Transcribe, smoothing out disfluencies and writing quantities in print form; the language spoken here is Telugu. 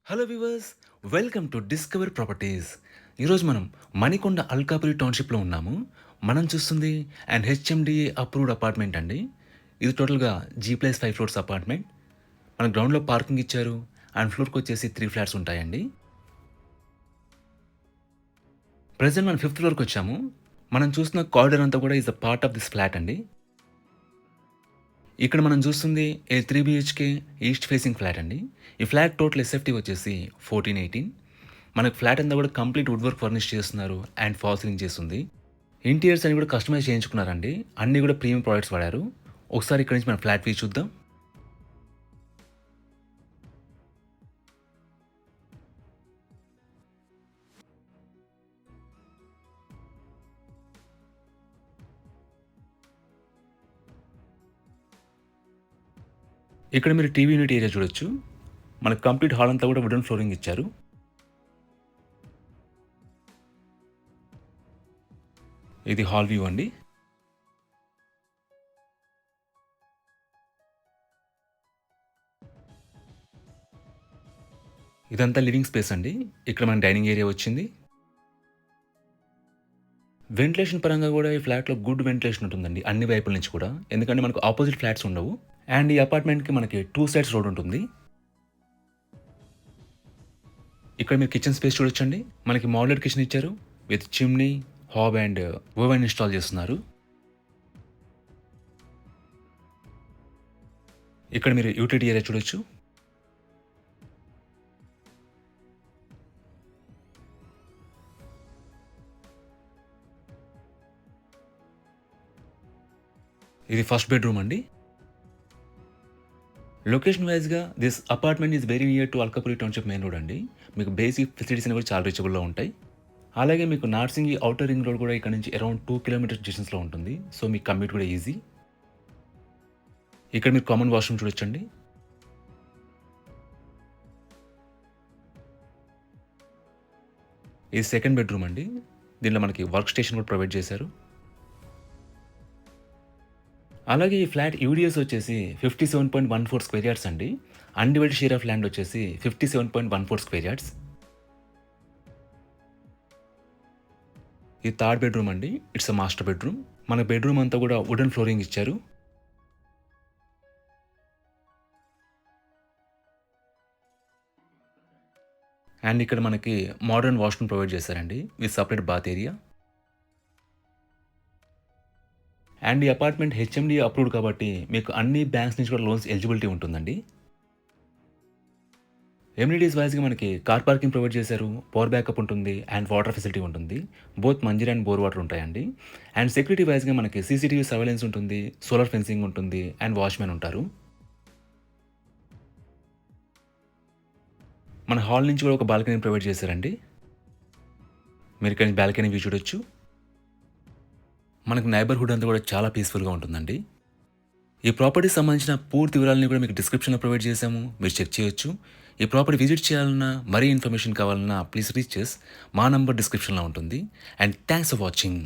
Hello viewers, welcome to discover properties. ఈరోజు మనం మణికొండ అల్కాపురి టౌన్షిప్లో ఉన్నాము. మనం చూస్తుంది అండ్ హెచ్ఎండిఏ అప్రూవ్డ్ అపార్ట్మెంట్ అండి. ఇది టోటల్గా G+5 ఫ్లోర్స్ అపార్ట్మెంట్. మన గ్రౌండ్లో పార్కింగ్ ఇచ్చారు అండ్ ఫ్లోర్కి వచ్చేసి 3 ఫ్లాట్స్ ఉంటాయండి. ప్రజెంట్ మనం 5th ఫ్లోర్కి వచ్చాము. మనం చూస్తున్న కారిడార్ అంతా కూడా is a part of this flat అండి. ఇక్కడ మనం చూస్తుంది ఏ 3 BHK ఈస్ట్ ఫేసింగ్ ఫ్లాట్ అండి. ఈ ఫ్లాట్ టోటల్ ఎస్ఎఫ్టీ వచ్చేసి 1418. మనకు ఫ్లాట్ అంతా కూడా కంప్లీట్ వుడ్ వర్క్ ఫర్నిష్ చేస్తున్నారు అండ్ ఫాల్ సీలింగ్ చేస్తుంది. ఇంటీరియర్స్ అన్ని కూడా కస్టమైజ్ చేయించుకున్నారండి. అన్నీ కూడా ప్రీమియం ప్రొడక్ట్స్ వాడారు. ఒకసారి ఇక్కడ నుంచి మన ఫ్లాట్ వ్యూ చూద్దాం. ఇక్కడ మీరు టీవీ యూనిట్ ఏరియా చూడొచ్చు. మనకు కంప్లీట్ హాల్ అంతా కూడా వుడెన్ ఫ్లోరింగ్ ఇచ్చారు. ఇది హాల్ వ్యూ అండి. ఇదంతా లివింగ్ స్పేస్ అండి. ఇక్కడ మన డైనింగ్ ఏరియా వచ్చింది. వెంటిలేషన్ పరంగా కూడా ఈ ఫ్లాట్‌లో గుడ్ వెంటిలేషన్ ఉంటుందండి అన్ని వైపుల నుంచి కూడా. ఎందుకంటే మనకు అపోజిట్ ఫ్లాట్స్ ఉండవు. అండ్ ఈ అపార్ట్మెంట్‌కి మనకి 2 సైడ్స్ రోడ్ ఉంటుంది. ఇక్కడ మీరు కిచెన్ స్పేస్ చూడొచ్చండి. మనకి మోడ్యులర్ కిచెన్ ఇచ్చారు. With chimney, hob and oven install చేస్తున్నారు. ఇక్కడ మీరు యూటిలిటీ ఏరియా చూడొచ్చు. ఇది ఫస్ట్ బెడ్‌రూమ్ అండి. లొకేషన్ వైస్‌గా this apartment is very near to Alkapuri township main road అండి. మీకు బేసిక్ ఫెసిలిటీస్ అన్ని కూడా చాలా రీచబుల్‌లో ఉంటాయి. అలాగే మీకు నార్సింగి ఔటర్ రింగ్ రోడ్ కూడా ఇక్కడ నుంచి అరౌండ్ 2 కిలోమీటర్స్ డిస్టెన్స్‌లో ఉంటుంది. సో మీకు కమ్యూట్ కూడా ఈజీ. ఇక్కడ మీరు కామన్ వాష్‌రూమ్ చూడొచ్చండి. ఇది సెకండ్ బెడ్‌రూమ్ అండి. దీనిలో మనకి వర్క్ స్టేషన్ కూడా ప్రొవైడ్ చేశారు. అలాగే ఈ ఫ్లాట్ యూడిఎస్ వచ్చేసి 57.14 స్క్వేర్ యార్డ్స్ అండి. అన్‌డివైడెడ్ షేర్ ఆఫ్ ల్యాండ్ వచ్చేసి 57.14 స్క్వేర్ యార్డ్స్. ఇది థర్డ్ బెడ్‌రూమ్ అండి. It's a master bedroom. మన బెడ్‌రూమ్ అంతా కూడా వుడెన్ ఫ్లోరింగ్ ఇచ్చారు. అండ్ ఇక్కడ మనకి మోడర్న్ వాష్‌రూమ్ ప్రొవైడ్ చేశారండి. With separate bath area. And ఈ అపార్ట్మెంట్ హెచ్ఎండిఏ అప్రూవ్డ్ కాబట్టి మీకు అన్ని బ్యాంక్స్ నుంచి కూడా లోన్స్ ఎలిజిబిలిటీ ఉంటుందండి. ఎమ్యూనిటీస్ వైస్‌గా మనకి కార్ పార్కింగ్ ప్రొవైడ్ చేశారు. పవర్ బ్యాకప్ ఉంటుంది అండ్ వాటర్ ఫెసిలిటీ ఉంటుంది. Both Manjira and bore water ఉంటాయండి. అండ్ సెక్యూరిటీ వైస్‌గా మనకి సీసీటీవీ సర్వేలెన్స్ ఉంటుంది. సోలార్ ఫెన్సింగ్ ఉంటుంది అండ్ వాచ్‌మెన్ ఉంటారు. మన హాల్ నుంచి కూడా ఒక బాల్కనీ ప్రొవైడ్ చేశారండి. మీరు ఇక్కడ నుంచి బాల్కనీ వ్యూ చూడొచ్చు. మనకు నైబర్‌హుడ్ అంతా కూడా చాలా పీస్‌ఫుల్‌గా ఉంటుందండి. ఈ ప్రాపర్టీకి సంబంధించిన పూర్తి వివరాలను కూడా మీకు డిస్క్రిప్షన్‌లో ప్రొవైడ్ చేశాము. మీరు చెక్ చేయొచ్చు. ఈ ప్రాపర్టీ విజిట్ చేయాలన్నా, మరీ ఇన్ఫర్మేషన్ కావాలన్నా ప్లీజ్ రీచ్ అస్. మా నంబర్ డిస్క్రిప్షన్‌లో ఉంటుంది. And thanks for watching.